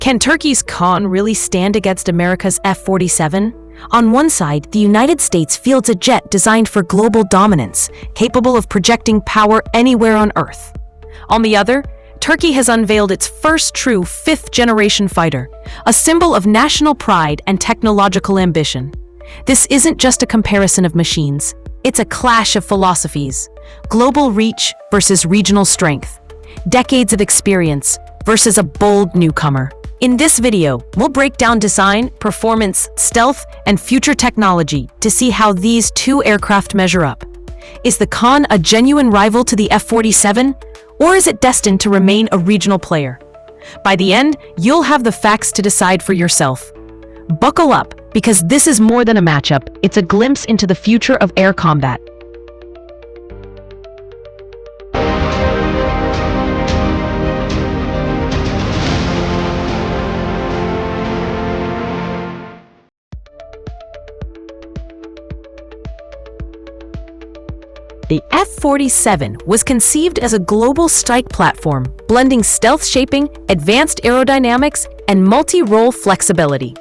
Can Turkey's KAAN really stand against America's F-47? On one side, the United States fields a jet designed for global dominance, capable of projecting power anywhere on Earth. On the other, Turkey has unveiled its first true fifth-generation fighter, a symbol of national pride and technological ambition. This isn't just a comparison of machines, it's a clash of philosophies. Global reach versus regional strength. Decades of experience versus a bold newcomer. In this video, we'll break down design, performance, stealth, and future technology to see how these two aircraft measure up. Is the KAAN a genuine rival to the F-47, or is it destined to remain a regional player? By the end, you'll have the facts to decide for yourself. Buckle up, because this is more than a matchup, it's a glimpse into the future of air combat. The F-47 was conceived as a global strike platform, blending stealth shaping, advanced aerodynamics, and multi-role flexibility.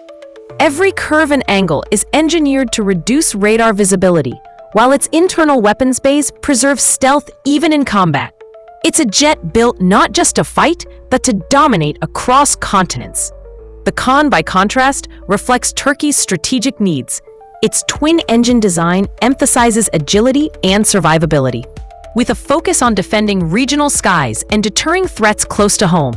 Every curve and angle is engineered to reduce radar visibility, while its internal weapons bays preserve stealth even in combat. It's a jet built not just to fight, but to dominate across continents. The KAAN, by contrast, reflects Turkey's strategic needs. Its twin-engine design emphasizes agility and survivability, with a focus on defending regional skies and deterring threats close to home.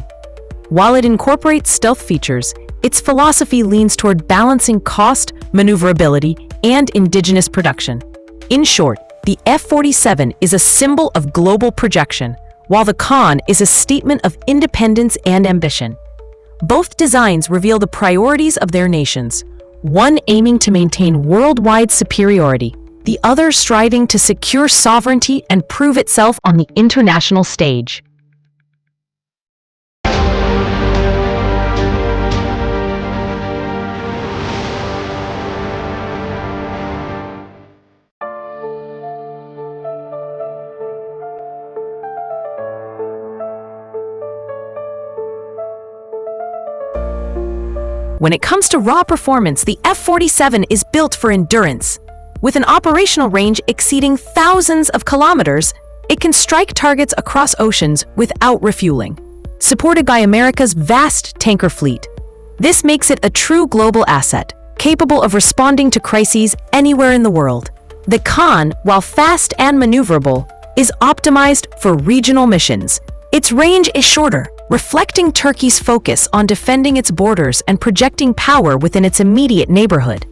While it incorporates stealth features, its philosophy leans toward balancing cost, maneuverability, and indigenous production. In short, the F-47 is a symbol of global projection, while the KAAN is a statement of independence and ambition. Both designs reveal the priorities of their nations, one aiming to maintain worldwide superiority, the other striving to secure sovereignty and prove itself on the international stage. When it comes to raw performance, the F-47 is built for endurance. With an operational range exceeding thousands of kilometers, it can strike targets across oceans without refueling, supported by America's vast tanker fleet. This makes it a true global asset, capable of responding to crises anywhere in the world. The KAAN, while fast and maneuverable, is optimized for regional missions. Its range is shorter, reflecting Turkey's focus on defending its borders and projecting power within its immediate neighborhood.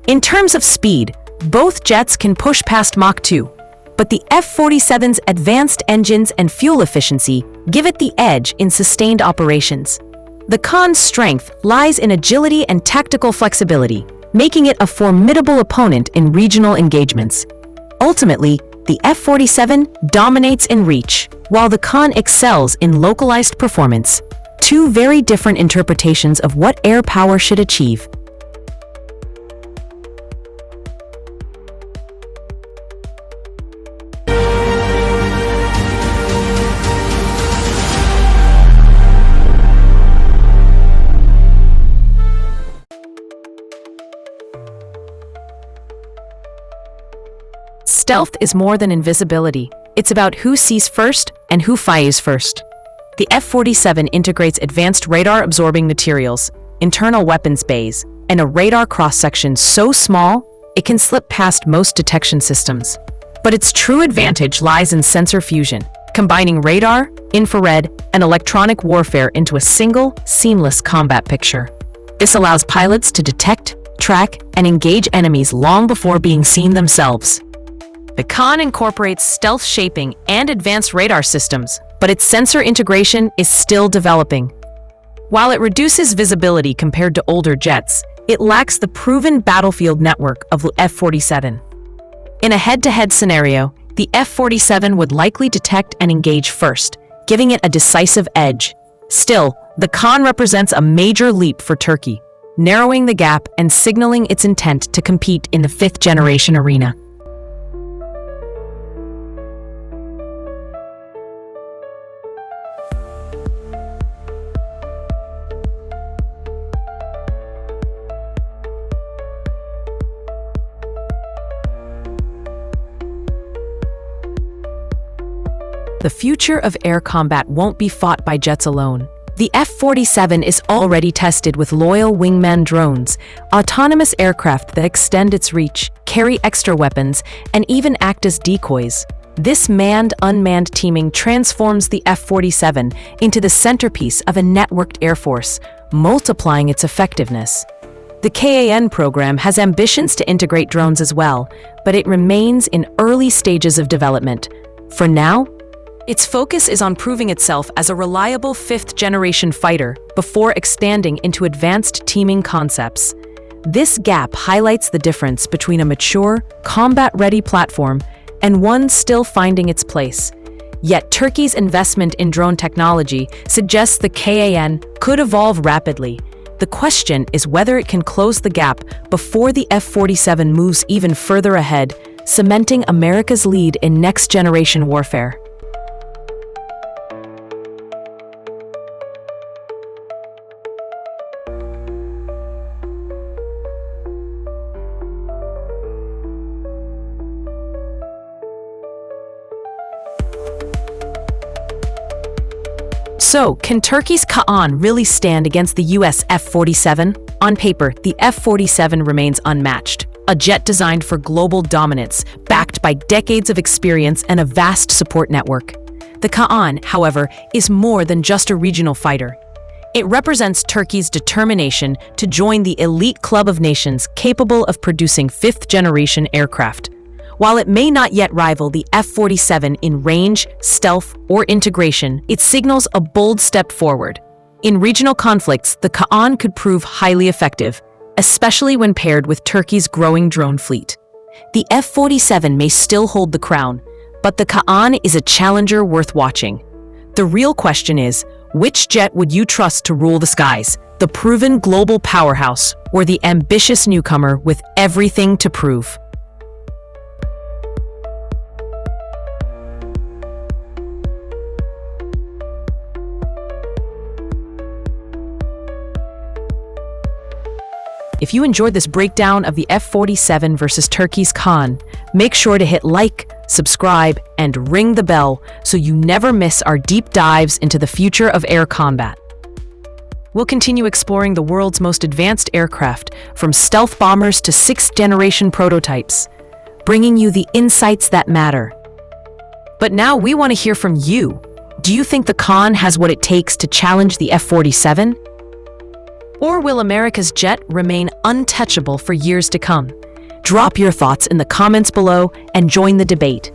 In terms of speed, both jets can push past Mach 2, but the F-47's advanced engines and fuel efficiency give it the edge in sustained operations. The KAAN's strength lies in agility and tactical flexibility, making it a formidable opponent in regional engagements. Ultimately, the F-47 dominates in reach, while the KAAN excels in localized performance. Two very different interpretations of what air power should achieve. Stealth is more than invisibility. It's about who sees first and who fires first. The F-47 integrates advanced radar-absorbing materials, internal weapons bays, and a radar cross-section so small it can slip past most detection systems. But its true advantage lies in sensor fusion, combining radar, infrared, and electronic warfare into a single, seamless combat picture. This allows pilots to detect, track, and engage enemies long before being seen themselves. The KAAN incorporates stealth shaping and advanced radar systems, but its sensor integration is still developing. While it reduces visibility compared to older jets, it lacks the proven battlefield network of the F-47. In a head-to-head scenario, the F-47 would likely detect and engage first, giving it a decisive edge. Still, the KAAN represents a major leap for Turkey, narrowing the gap and signaling its intent to compete in the fifth-generation arena. The future of air combat won't be fought by jets alone. The F-47 is already tested with loyal wingman drones, autonomous aircraft that extend its reach, carry extra weapons, and even act as decoys. This manned-unmanned teaming transforms the F-47 into the centerpiece of a networked air force, multiplying its effectiveness. The KAAN program has ambitions to integrate drones as well, but it remains in early stages of development. For now, its focus is on proving itself as a reliable fifth-generation fighter before expanding into advanced teaming concepts. This gap highlights the difference between a mature, combat-ready platform and one still finding its place. Yet Turkey's investment in drone technology suggests the KAAN could evolve rapidly. The question is whether it can close the gap before the F-47 moves even further ahead, cementing America's lead in next-generation warfare. So, can Turkey's KAAN really stand against the US F-47? On paper, the F-47 remains unmatched, a jet designed for global dominance, backed by decades of experience and a vast support network. The KAAN, however, is more than just a regional fighter. It represents Turkey's determination to join the elite club of nations capable of producing fifth-generation aircraft. While it may not yet rival the F-47 in range, stealth, or integration, it signals a bold step forward. In regional conflicts, the KAAN could prove highly effective, especially when paired with Turkey's growing drone fleet. The F-47 may still hold the crown, but the KAAN is a challenger worth watching. The real question is, which jet would you trust to rule the skies? The proven global powerhouse, or the ambitious newcomer with everything to prove? If you enjoyed this breakdown of the F-47 versus Turkey's KAAN, make sure to hit like, subscribe, and ring the bell so you never miss our deep dives into the future of air combat. We'll continue exploring the world's most advanced aircraft, from stealth bombers to sixth-generation prototypes, bringing you the insights that matter. But now we want to hear from you. Do you think the KAAN has what it takes to challenge the F-47? Or will America's jet remain untouchable for years to come? Drop your thoughts in the comments below and join the debate.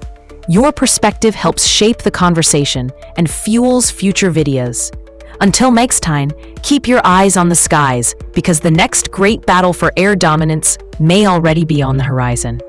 Your perspective helps shape the conversation and fuels future videos. Until next time, keep your eyes on the skies, because the next great battle for air dominance may already be on the horizon.